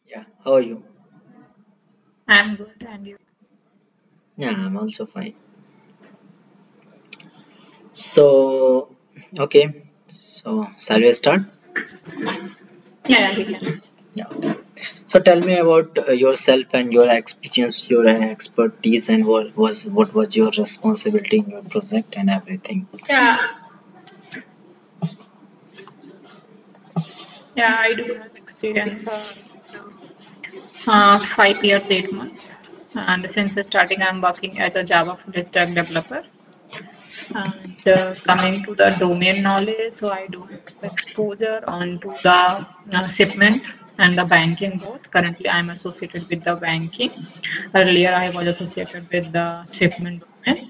Yeah, how are you? I'm good, and you? Yeah, I'm also fine. So, okay. So, shall we start? Yeah, yeah, we can. Yeah. Okay. So, tell me about yourself and your experience, your expertise, and what was your responsibility in your project and everything. Yeah, yeah, I do have experience 5 years, 8 months, and since the starting, I'm working as a Java full stack developer. And coming to the domain knowledge, so I do have exposure onto the shipment and the banking both. Currently, I'm associated with the banking. Earlier, I was associated with the shipment domain.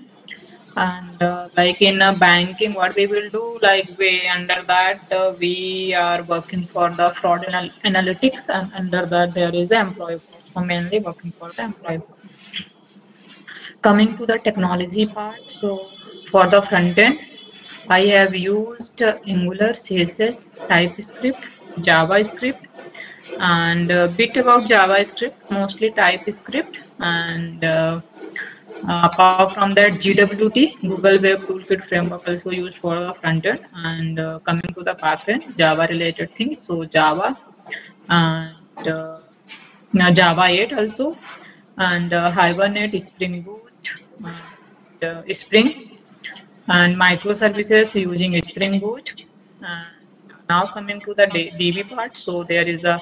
And like in banking, what we will do, like we under that we are working for the fraud analytics, and under that there is the employee force. So mainly working for the employee force. Coming to the technology part, so for the front end, I have used Angular, CSS, TypeScript, JavaScript, and a bit about JavaScript, mostly TypeScript, and apart from that, GWT, Google Web Toolkit Framework, also used for the front end. And coming to the back end, Java related things. So Java and now Java 8 also, and Hibernate, Spring Boot, and Spring, and microservices using Spring Boot. And now coming to the DB part, so there is a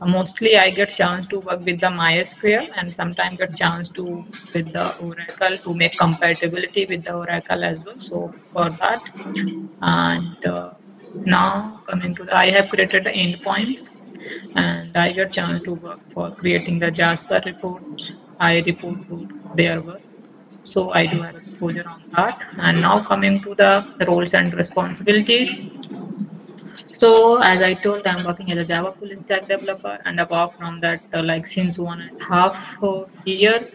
mostly I get chance to work with the MySQL, and sometimes get chance to with the Oracle to make compatibility with the Oracle as well. So for that, and now coming to the, I have created the endpoints, and I get chance to work for creating the Jasper reports. I report to their work. So I do have exposure on that. And now coming to the roles and responsibilities. So as I told, I'm working as a Java full stack developer, and apart from that, like since 1.5 year,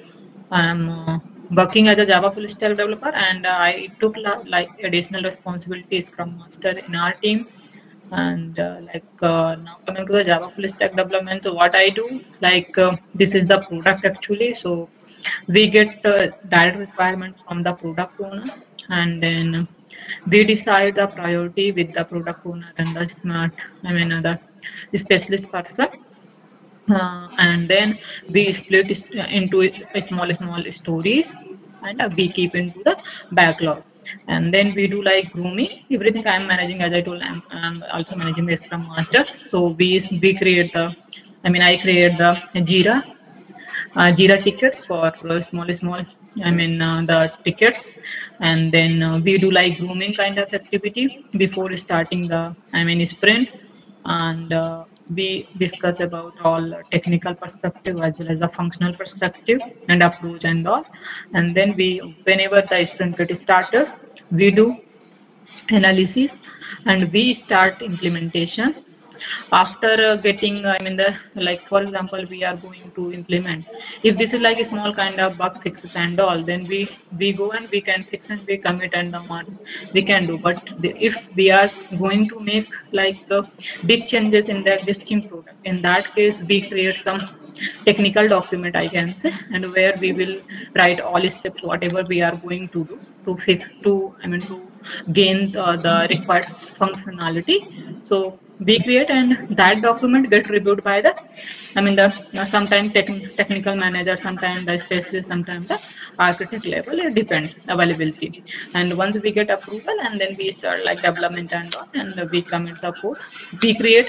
I'm working as a Java full stack developer, and I took like additional responsibilities Scrum Master in our team. And now coming to the Java full stack development, so what I do, like this is the product actually. So we get direct requirement from the product owner, and then we decide the priority with the product owner and the smart, the specialist person. And then we split into small stories, and we keep into the backlog. And then we do like grooming everything. I'm managing, as I told, I'm also managing the Scrum Master. So we create the, I create the Jira tickets for small, the tickets. And then we do like grooming kind of activity before starting the, sprint. And we discuss about all technical perspective as well as the functional perspective and approach and all. And then whenever the sprint get started, we do analysis, and we start implementation after getting, the, like for example, we are going to implement, if this is like a small kind of bug fixes and all, then we go and we can fix and we commit and the marks we can do. But if we are going to make like big changes in the existing product, in that case we create some technical document, I can say, and where we will write all steps whatever we are going to do to fix to, to gain the required functionality. So we create, and that document get reviewed by the, the sometimes technical manager, sometimes the specialist, sometimes the architect level. It depends availability. And once we get approval, and then we start like development and all, and we commit the code.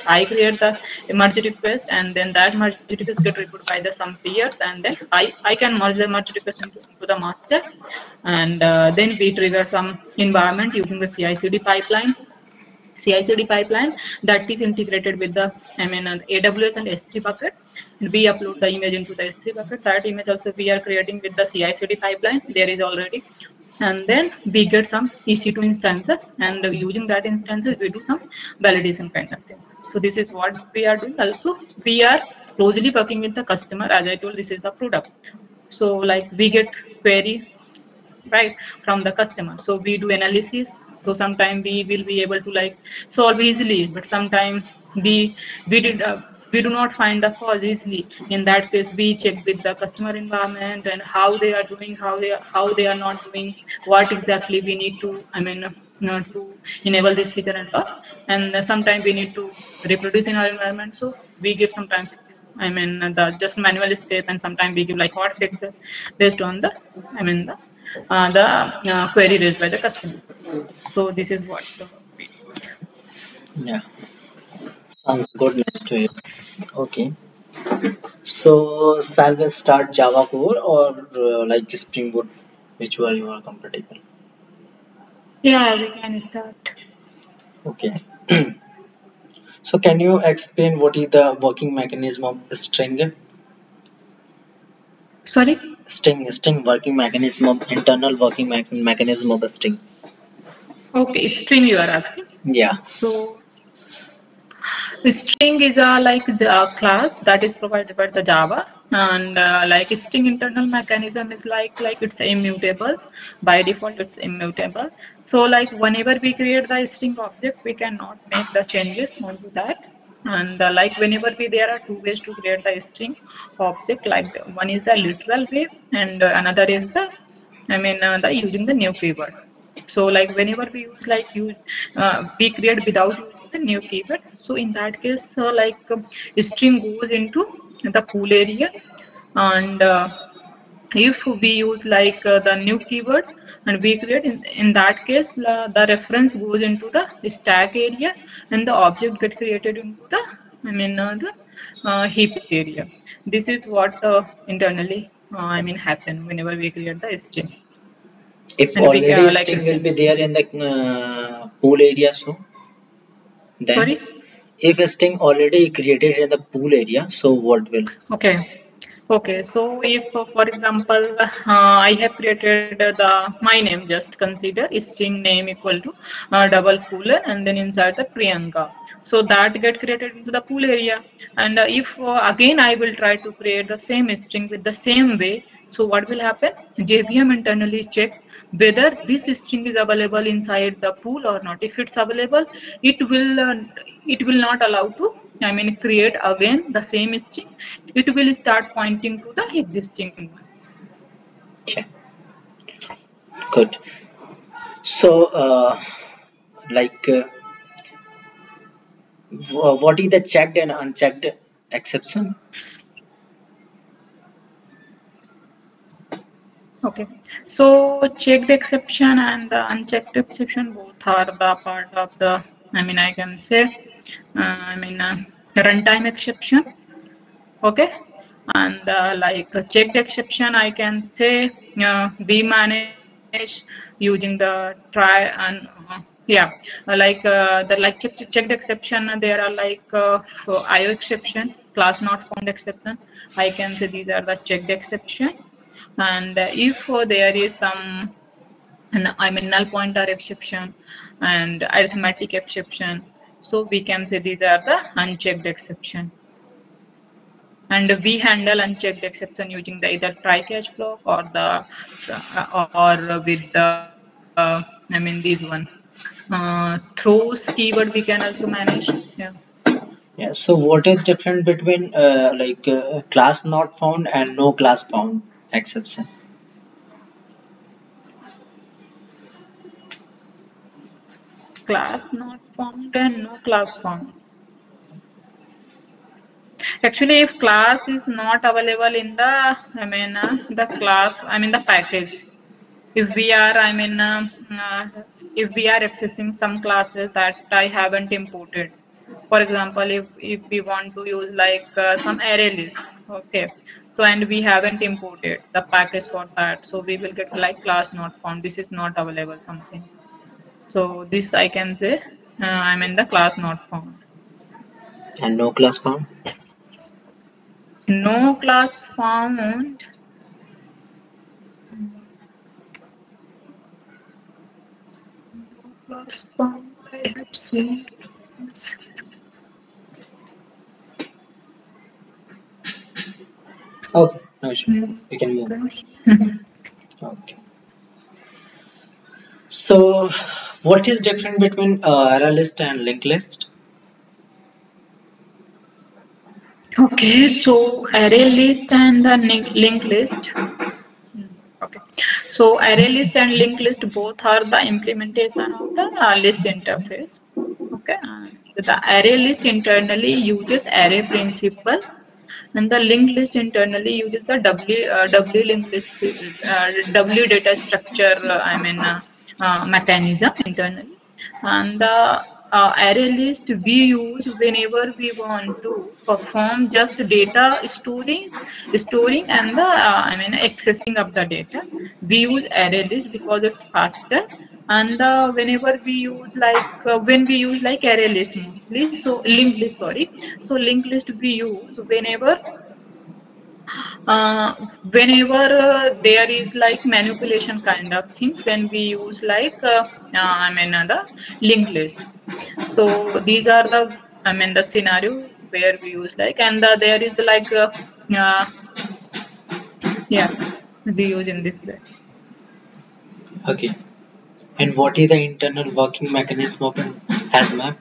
I create the merge request, and then that merge request get reviewed by the some peers, and then I can merge the merge request into the master. And then we trigger some environment using the CI/CD pipeline. CI/CD pipeline that is integrated with the, AWS and S3 bucket. And we upload the image into the S3 bucket. That image also we are creating with the CI/CD pipeline. There is already, and then we get some EC2 instances, and using that instances we do some validation kind of thing. So this is what we are doing. Also, we are closely working with the customer. As I told, this is the product. So like we get query right from the customer, so we do analysis. So sometimes we will be able to like solve easily, but sometimes we we did we do not find the cause easily. In that case, we check with the customer environment and how they are doing, how they are not doing, what exactly we need to, to enable this feature and all. And sometimes we need to reproduce in our environment. So we give sometimes, the just manual step, and sometimes we give like hot fixes based on the, the query raised by the customer. So this is what we do. Yeah, sounds good. Nice to hear. Okay. So, shall we start Java core or like Spring Boot, which one you are comfortable? Yeah, we can start. Okay. So, can you explain what is the working mechanism of string? Sorry. String working mechanism of internal working mechanism of a string. Okay, string you are asking. Yeah. So string is a like the class that is provided by the Java, and like string internal mechanism is like it's immutable. By default, it's immutable. So like whenever we create the string object, we cannot make the changes onto that. And like whenever we there are two ways to create the string object. Like one is the literal way, and another is the the using the new keyword. So like whenever we use we create without using the new keyword. So in that case, string goes into the pool area, and if we use the new keyword and we create in that case, the reference goes into the stack area, and the object get created into the heap area. This is what internally happen whenever we create the string. If And we already like string will be there in the pool area, so then sorry. if a string already created in the pool area, so what will? Okay. Okay. So if, for example, I have created the my name, just consider string name equal to double colon and then inside the Priyanka. So that get created into the pool area. And if again I will try to create the same string with the same way, so what will happen? JVM internally checks whether this string is available inside the pool or not. If it's available, it will not allow to create again the same string. It will start pointing to the existing one. Okay, good. So, like, what is the checked and unchecked exception? Okay, so checked exception and the unchecked exception both are the part of the, I can say, runtime exception. Okay, and checked exception, I can say we manage using the try and yeah, checked exception. There are for IO exception, class not found exception. I can say these are the checked exception. And if there is some, and null pointer exception and arithmetic exception, so we can say these are the unchecked exception. And we handle unchecked exception using the either try catch block or the or with the this one throws keyword we can also manage. Yeah. Yeah. So, what is different between class not found and no class found exception? Class not found and no class found. Actually, if class is not available in the the class, the package, if we are if we are accessing some classes that I haven't imported, for example, if we want to use some array list, okay, so and we haven't imported the package for that, so we will get like class not found, this is not available something. So this I can say the class not found. And no class found? No class found. No class found, I have seen. Okay, no issue. Mm, We can move. okay. Okay. So, what is different between array list and linked list? Okay, so array list and the linked list. Okay, so array list and linked list both are the implementation of the list interface. Okay, and the array list internally uses array principle, and the linked list internally uses the W linked list W data structure. Mechanism internally, and the array list we use whenever we want to perform just data storing and the accessing of the data. We use array list because it's faster, and whenever we use when we use like array list mostly, so linked list, sorry, so linked list we use uh, whenever there is like manipulation kind of things, then we use the linked list. So these are the the scenario where we use and there is uh, yeah, we use in this way. Okay. And what is the internal working mechanism of an HasMap?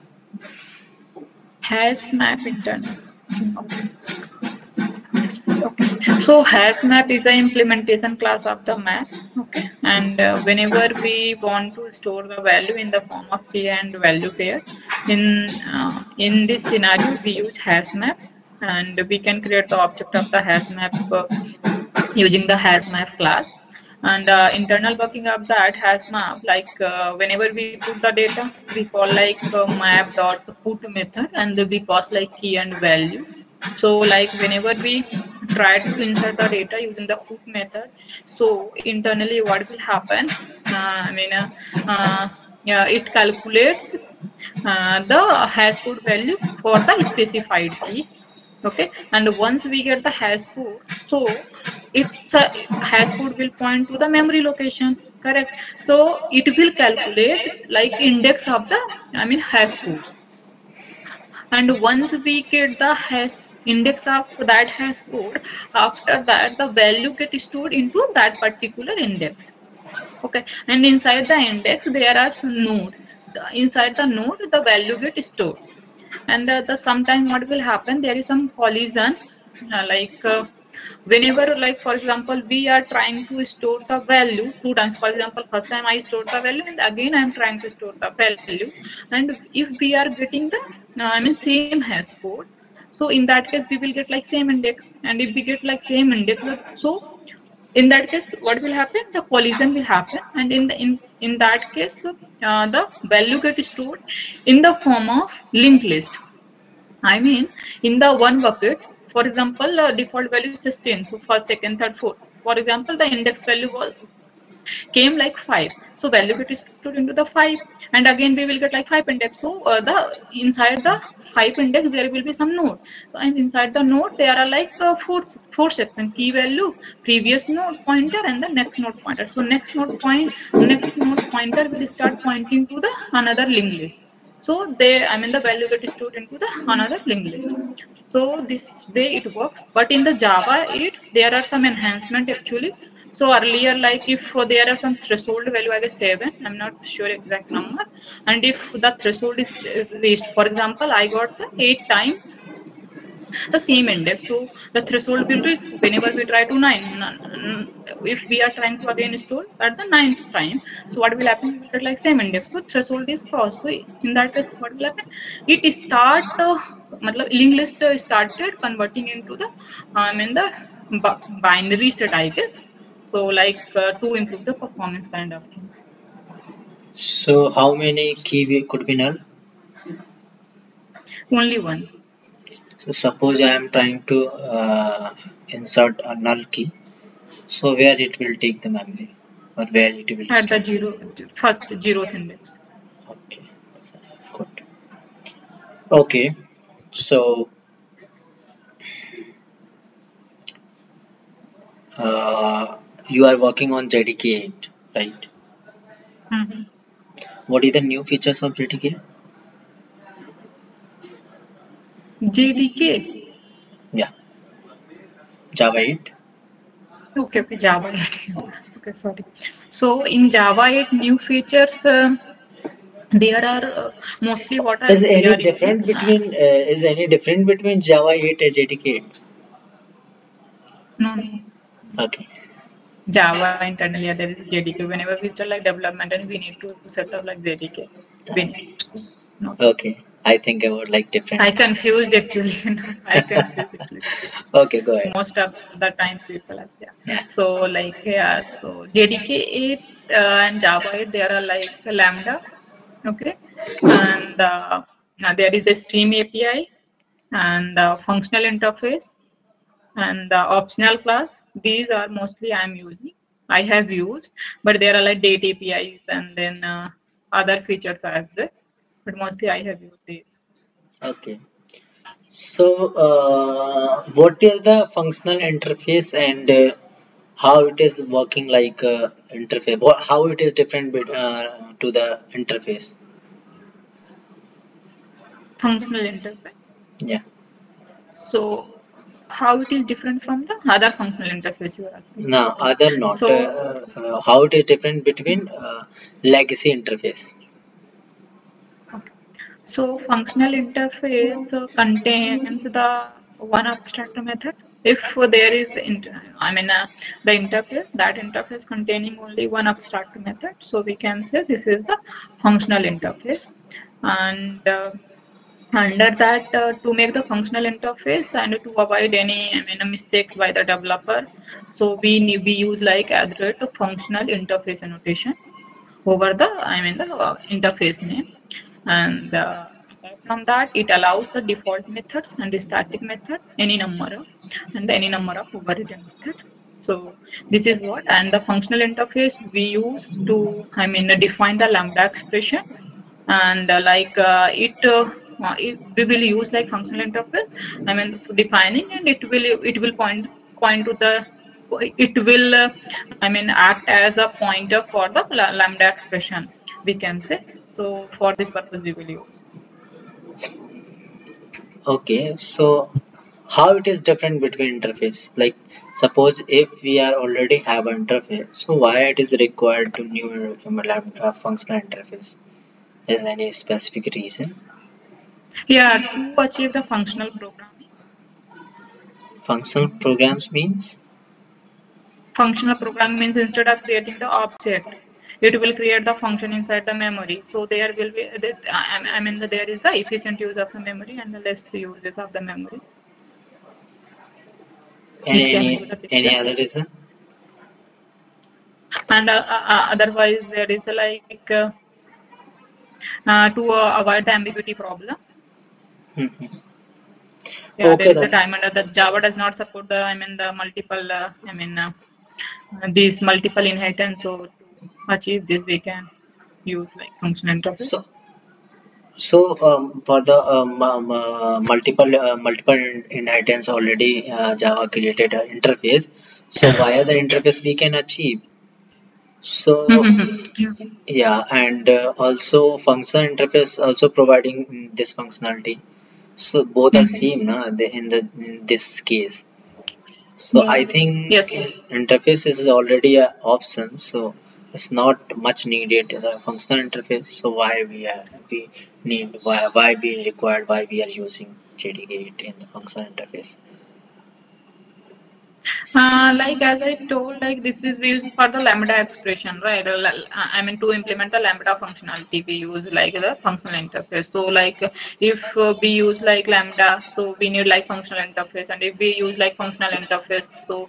HasMap internal. Okay. Okay. So HasMap is an implementation class of the map. Okay. And whenever we want to store the value in the form of key and value pair, in this scenario we use HasMap, and we can create the object of the HasMap using the HasMap class. And internal working of that HasMap, whenever we put the data, we call map dot put method, and we pass like key and value. So whenever we try to insert the data using the put method, so internally what will happen? Yeah, it calculates the hash code value for the specified key. Okay, and once we get the hash code, so it's a hash code will point to the memory location, correct? So it will calculate like index of the hash code, and once we get the hash index of that hash code, after that the value get stored into that particular index. Okay, and inside the index there are some node. Inside the node the value get stored, and the sometime what will happen, there is some collision, whenever for example we are trying to store the value two times. For example, first time I stored the value and again I am trying to store the value, and if we are getting the same hash code, so in that case we will get like same index, and if we get like same index, so in that case what will happen, the collision will happen, and in that case the value get stored in the form of linked list. I mean, in the one bucket, for example, default value is 16, so first, second, third, fourth. For example, the index value was came like 5, so value get stored into the 5, and again we will get like 5 index. So the inside the 5 index there will be some node, and inside the node there are four section: key value, previous node pointer, and the next node pointer. So next node pointer will start pointing to the another linked list. So they, the value get stored into the another linked list. So this way it works. But in the Java 8, there are some enhancement actually. So earlier, like if there are some threshold value, I guess 7, I'm not sure exact number. And if the threshold is reached, for example, I got the 8 times the same index. So the threshold will reach whenever we try to 9. If we are trying to again store at the 9th time, so what will happen? We will get like same index. So threshold is crossed. So in that case, what will happen? It start, linked list started converting into the binary set, I guess. So to improve the performance kind of things. So how many could be null? Only one. So suppose I am trying to insert a null key. So where it will take the memory, or where it will At the first zeroth index. Okay, that's good. Okay, so you are working on JDK8, right? Mm-hmm. What is the new features of JDK? JDK. Yeah, Java 8. Okay, Java 8. Okay, sorry. So in Java 8, new features There are mostly what are Is we any are using. different between Java 8 and JDK 8? No, no. Okay. Java internally, there is JDK. Whenever we start like development and we need to set up like JDK, we need. Okay. So, no. Okay. I think about like different. I confused actually. I confused actually. Okay, go ahead. Most of the time people are, yeah. Yeah. So like, yeah, so JDK 8 and Java 8, there are like Lambda, okay, and there is a Stream API and functional interface and the optional class. These are mostly I'm using. I have used, but there are like date APIs and then other features as well. But mostly I have used these. Okay. So, what is the functional interface and how it is working like interface? How it is different to the interface? Functional interface. Yeah. So how it is different from the other functional interface you are asking. Now, other not. So, How it is different between legacy interface? okay. So functional interface contains the one abstract method. If there is, the interface, that interface containing only one abstract method. So we can say this is the functional interface. And under that, to make the functional interface and to avoid any mistakes by the developer, so we use like address to functional interface annotation over the the interface name. And apart from that, it allows the default methods and the static method any number of, and any number of overridden method. So this is what, and the functional interface we use to define the lambda expression. And we will use like functional interface for defining, and it will point to the, it will act as a pointer for the lambda expression, we can say. So for this purpose we will use. Okay. So, how it is different between interface? Like, suppose if we are already have an interface, so why it is required to new functional interface? Is any specific reason? Yeah, to achieve the functional programming. Functional programs means? Functional programming means instead of creating the object, it will create the function inside the memory. So there will be, there is the efficient use of the memory and the less uses of the memory. It came into the Any picture. other reason? And otherwise, there is to avoid the ambiguity problem. Mhm. Yeah, there Okay, is a that's time under that Java does not support the, the multiple, these multiple inheritance. So to achieve this, we can use like functional interface. so. For the multiple inheritance already Java created an interface. So via the interface we can achieve. So Yeah. yeah, and also functional interface also providing this functionality. So both are Mhm. same, na, in this case. So Yeah. I think Yes. interface is already an option, so it's not much needed the functional interface. So we need why we required why we are using JDK8 in the functional interface. Like as I told, like this is used for the lambda expression, right? To implement the lambda functionality, we use like the functional interface. So like if we use like lambda, so we need like functional interface, and if we use like functional interface, so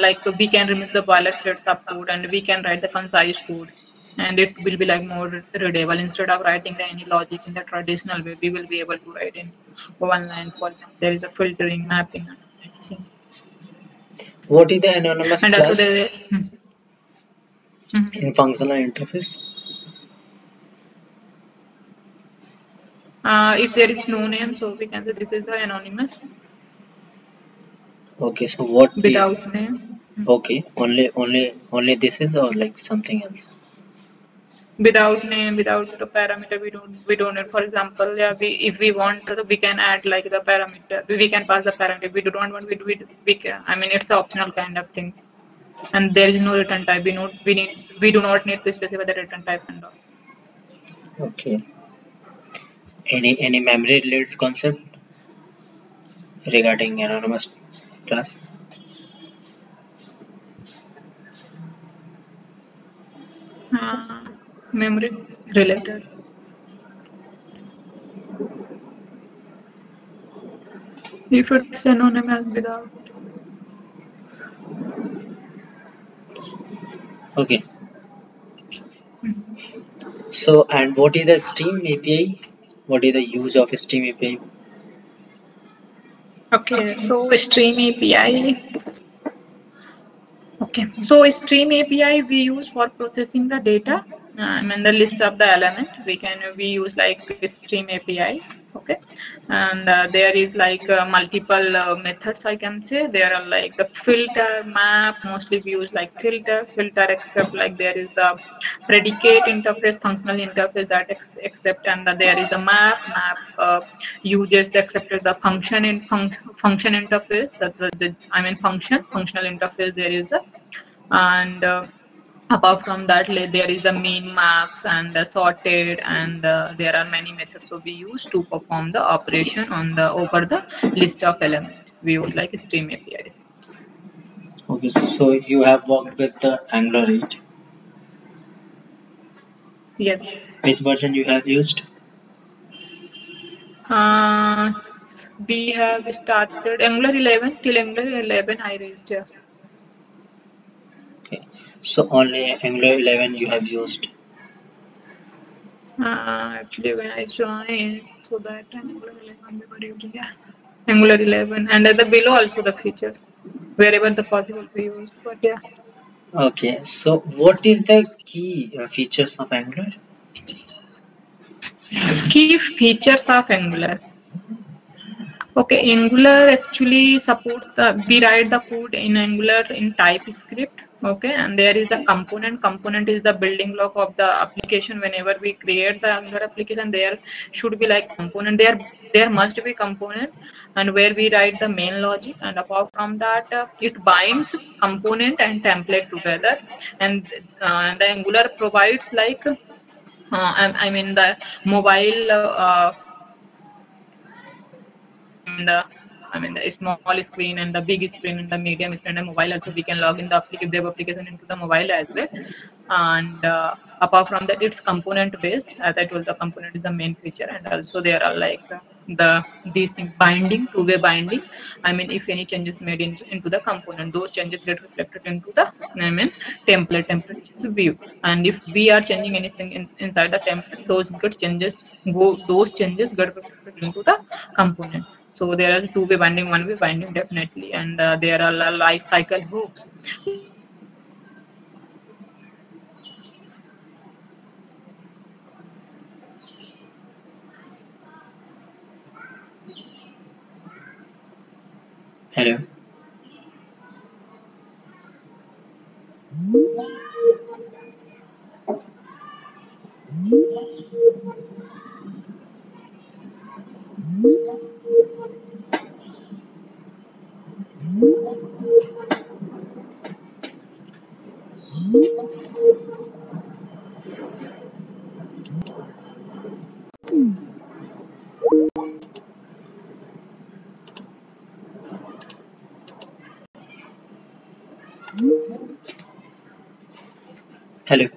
like we can remove the boilerplate subcode and we can write the concise code. And it will be like more readable instead of writing the any logic in the traditional way. We will be able to write in one line for them. There is a filtering, mapping, and everything. What is the anonymous And also class the Mhm. in functional interface? If there is no name, so we can say this is the anonymous Okay, so what is without name. okay? Only this is or like something else? Without name, without the parameter, we don't need. For example, yeah, if we want, we can add like the parameter. We can pass the parameter. We do not want. We can. It's an optional kind of thing, and there is no return type. We do not need to specify the return type and all. Okay. Any memory related concept regarding anonymous class? Uh, Memory related. If it's anonymous without. Okay. So, and what is the Steam API? What is the use of Steam API? Okay, so Stream API. Okay, so Stream API we use for processing the data. And the list of the element we use like Stream API. Okay, and there is like multiple methods I can say. There are like the filter, map. Mostly we use like filter except like there is the predicate interface, functional interface that accept, and there is a map uses the accepted the function in function interface. That the I mean functional interface. There is the and apart from that there is a min max and sorted, and there are many methods so we use to perform the operation on the over the list of element. We use like Stream API. Okay, so you have worked with the Angular 8. Yes. Which version you have used? We have started Angular 11 till Angular 11 I raised. Yeah. Okay, so only Angular 11 you have used. Actually when I joined, so that time Angular 11 we were using, yeah, Angular 11, and at the below also the features wherever the possible we use, but yeah. Okay, so what is the key features of Angular? Key features of Angular. Okay, Angular actually supports we write the code in Angular in TypeScript. Okay, and there is the component. Component is the building block of the application. Whenever we create the Angular application, there should be like component. There must be component, and where we write the main logic. And apart from that, it binds component and template together. And the Angular provides like I mean the mobile. The I mean the small screen and the big screen and the medium screen and mobile also we can log in the web application into the mobile as well. And apart from that, it's component based. As I told, the component is the main feature, and also there are like these things binding, two-way binding. I mean, if any changes made into the component, those changes get reflected into the I mean template view. And if we are changing anything inside the template, those changes get reflected into the component. So there are two-way binding, one-way binding definitely, and there are life cycle hooks. Hello. Hello.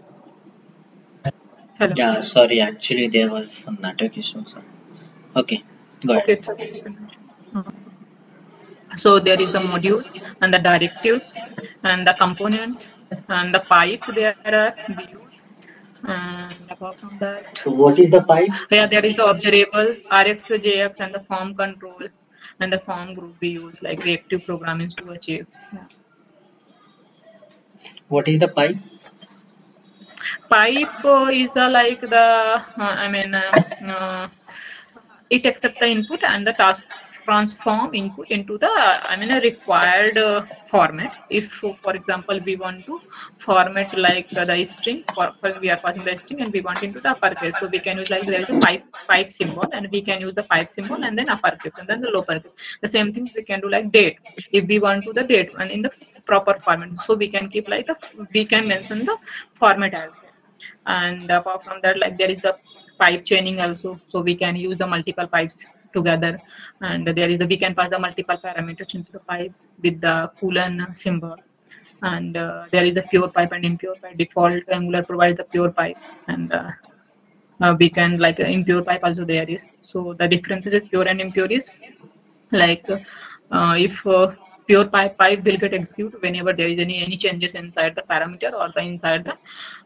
Hello. Yeah, sorry, actually there was some network issue. So. Okay, go ahead. Okay, it's okay. So there is the module and the directives and the components and the pipes there are we use. And apart from that, So what is the pipe? yeah, there is the observable, RX to JX, and the form control and the form group we use like reactive programming to achieve. Yeah. What is the pipe? Pipe is like it accepts the input and the task transform input into the a required format. If for example we want to format like the string, for we are passing the string and we want into the uppercase, so we can use like there is a pipe symbol, and we can use the pipe symbol and then uppercase and then the lowercase. The same thing we can do like date if we want to the date and in the proper format, so we can keep like we can mention the format as well. And apart from that, like there is the pipe chaining also, so we can use the multiple pipes together, and there is we can pass the multiple parameters into the pipe with the Coulomb symbol. And there is a pure pipe and impure pipe. Default Angular provides the pure pipe, and we can like impure pipe also there is. So the differences with pure and impure is like if pure pipe will get executed whenever there is any changes inside the parameter or the inside the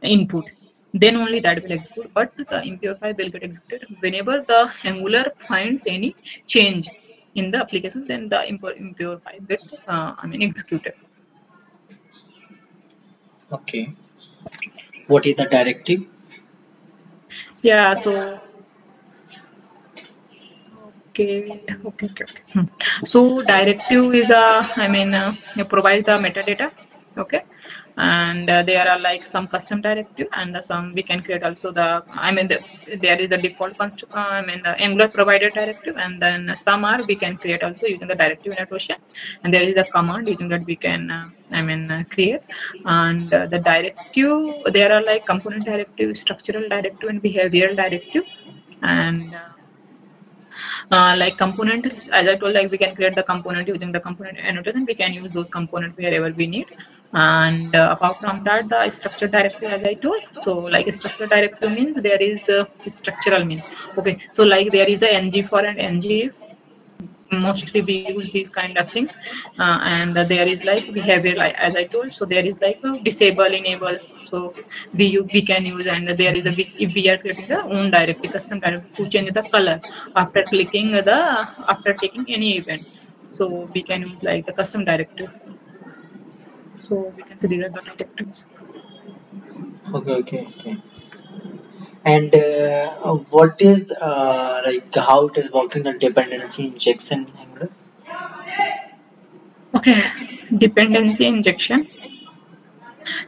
input, then only that will execute. But the impure pipe will get executed whenever the Angular finds any change in the application, then the impure pipe get executed. Okay. What is the directive? Yeah, so okay. So directive is you provide the metadata, okay, and there are like some custom directive, and some we can create also there is the default the Angular provided directive, and then some are we can create also using the directive notation, and there is a command using that we can create. And the directive, there are like component directive, structural directive, and behavioral directive. And like component, as I told, like we can create the component using the component annotation. We can use those components wherever we need. And apart from that, the structure directive, as I told, so like a structure directive means there is the structural means. Okay, so like there is the ng for and ng, mostly we use these kind of things. And there is like behavior, like as I told, so there is like a disable, enable, so we can use. And there is a if we are creating the own directive, custom directive to change the color after clicking the after taking any event, so we can use like the custom directive. So we can see these are the directives. Okay. And what is like how it is working the dependency injection Angular? Okay, dependency injection.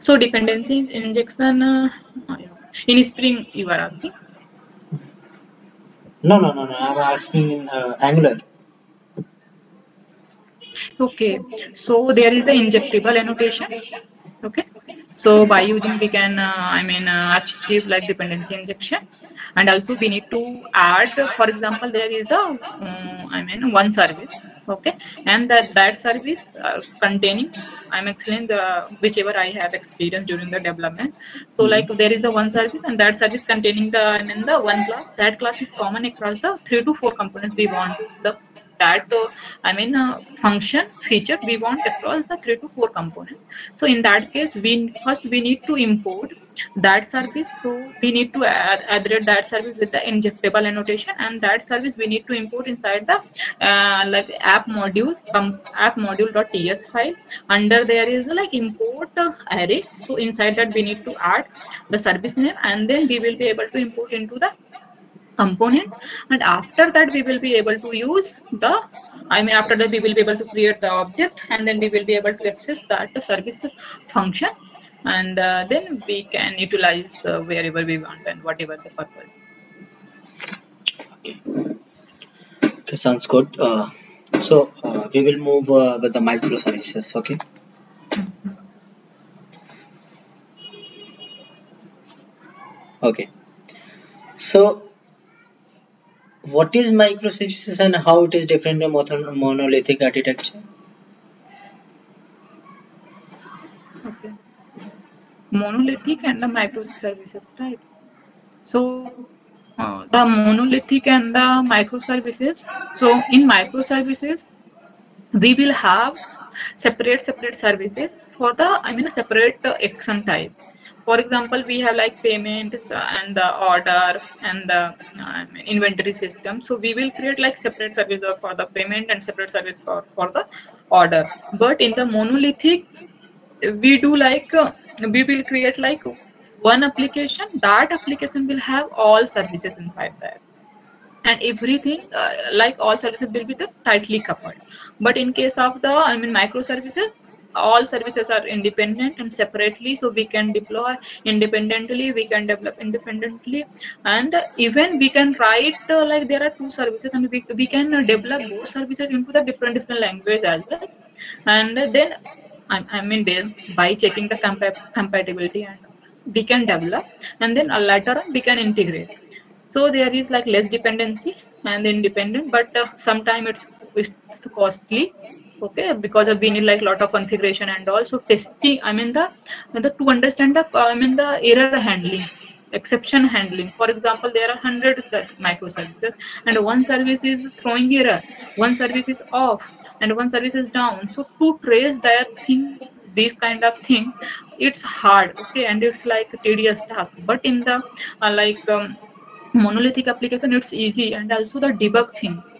So dependency injection in Spring you are asking. No. I'm asking in Angular. Okay, so there is the injectable annotation. Okay, so by using we can achieve like dependency injection. And also we need to add, for example, there is a one service, okay, and that service containing, I'm explaining the whichever I have experienced during the development. So like there is the one service, and that service containing the one class. That class is common across the 3 to 4 components we want the that function feature we want across the 3 to 4 components. So in that case, we need to import that service. So we need to add that service with the injectable annotation, and that service we need to import inside the like app module app module.ts file. Under there is like import array. So inside that we need to add the service name, and then we will be able to import into the component. And after that we will be able to use the after that we will be able to create the object, and then we will be able to access that service function. And then we can utilize wherever we want and whatever the purpose. Okay, sounds good. So we will move with the microservices. Okay. Okay. So what is microservices and how it is different from monolithic architecture? Okay, monolithic and the microservices, right? So the monolithic and the microservices. So in microservices we will have separate services for the a separate action type. For example, we have like payments and the order and the inventory system. So we will create like separate service for the payment and separate service for the order. But in the monolithic, we do like we will create like one application. That application will have all services inside that, and everything like all services will be the tightly coupled. But in case of the microservices, all services are independent and separately, so we can deploy independently, we can develop independently. And even we can write like there are two services, and we can develop both services into the different language as well. And then by checking the compatibility, and we can develop, and then later on we can integrate. So there is like less dependency and independent, but sometimes it's costly. Okay, because of we need like lot of configuration and also testing. I mean the to understand the the error handling, exception handling. For example, there are hundreds of microservices, and one service is throwing error, one service is off, and one service is down. So to trace that thing, this kind of thing, it's hard. Okay, and it's like a tedious task. But in the monolithic application, it's easy, and also the debug things.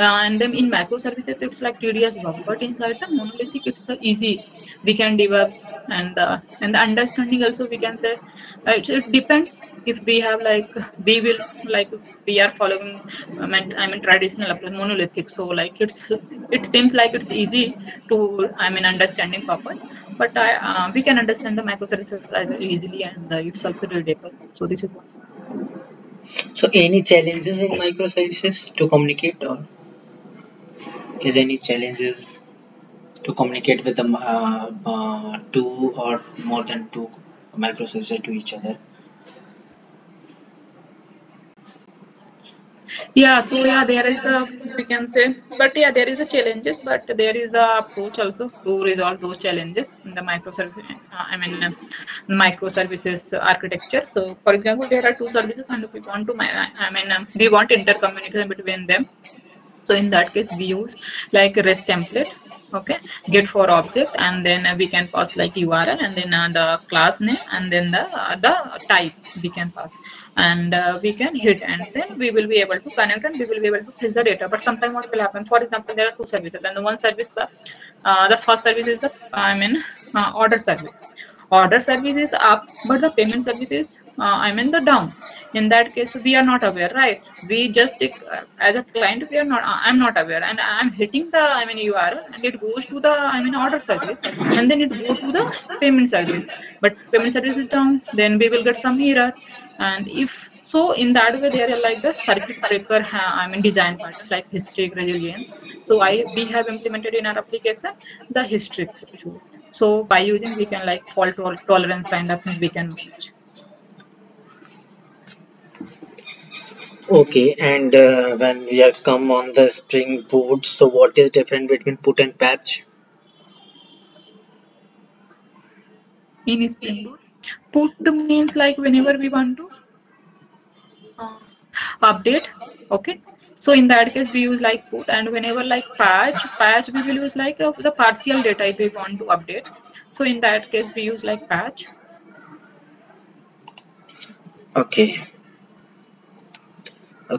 And then in microservices, it's like tedious work. But inside the monolithic, it's easy. We can debug, and the understanding also we can say it depends. If we have like we will like we are following traditional monolithic, so like it seems like it's easy to understanding purpose. But we can understand the microservices easily, and it's also readable. So this is what. So any challenges in microservices to communicate, or is any challenges to communicate with the two or more than two microservices to each other? Yeah, so yeah, there is the we can say, but yeah, there is a challenges, but there is the approach also to resolve those challenges in the microservice. Microservices architecture. So, for example, there are two services, and we want to we want intercommunication between them. So in that case, we use like REST template. Okay, get for object, and then we can pass like URL, and then the class name, and then the type we can pass, and we can hit, and then we will be able to connect, and we will be able to fetch the data. But sometimes what will happen? For example, there are two services, and the one service the first service is the order service. Order service is up, but the payment service is the down. In that case, we are not aware, right? We just as a client, we are not. I'm not aware, and I'm hitting the URL, and it goes to the order service, and then it go to the payment service. But payment service is down, then we will get some error. And if so, in that way, there are like the circuit breaker design pattern like historic resilience. So we have implemented in our application the historics actually. So by using, we can like tolerance kind of thing we can manage. Okay, and when we are come on the Spring Boot, so what is different between put and patch? In Spring Boot, put means like whenever we want to uh, update. Okay. So in that case, we use like put, and whenever like patch we will use like the partial data if we want to update. So in that case, we use like patch. Okay,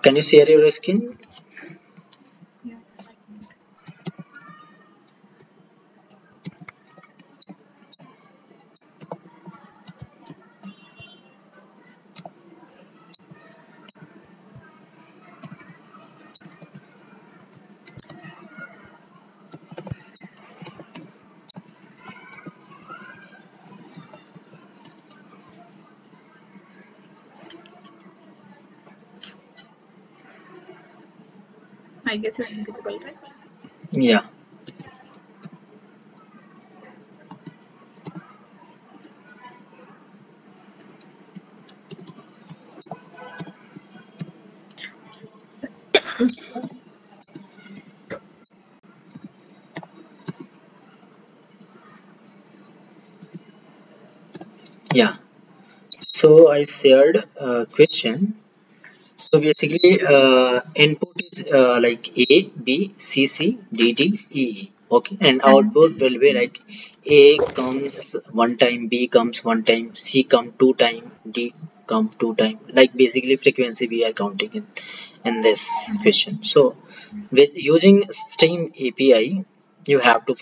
can you share your screen? Yeah, I can say. I guess it's visible, right? Yeah. Yeah. So I shared a question. So basically, input is like A, B, C, C, D, D, E, E. Okay, and output will be like A comes one time, B comes one time, C come two time, D come two time. Like basically frequency we are counting in this question. So with using Stream API, you have to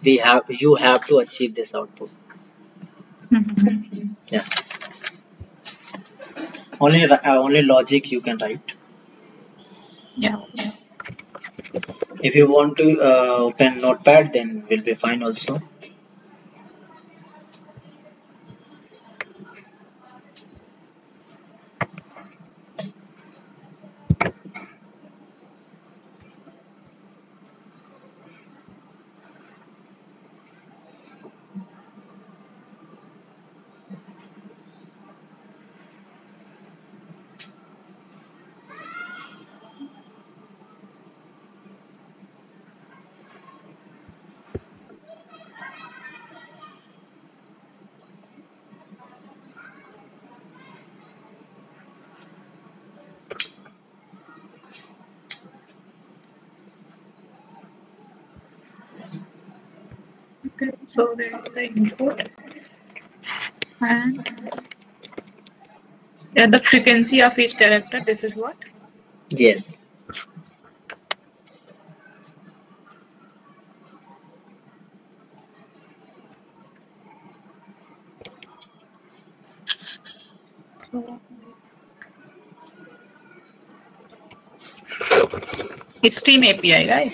we have you have to achieve this output. Yeah, only logic you can write. Yeah. If you want to open Notepad, then will be fine also. So there is the input and the frequency of each character. This is what. Yes. Stream API, right?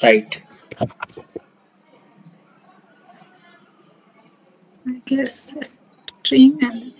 Right. I guess stream and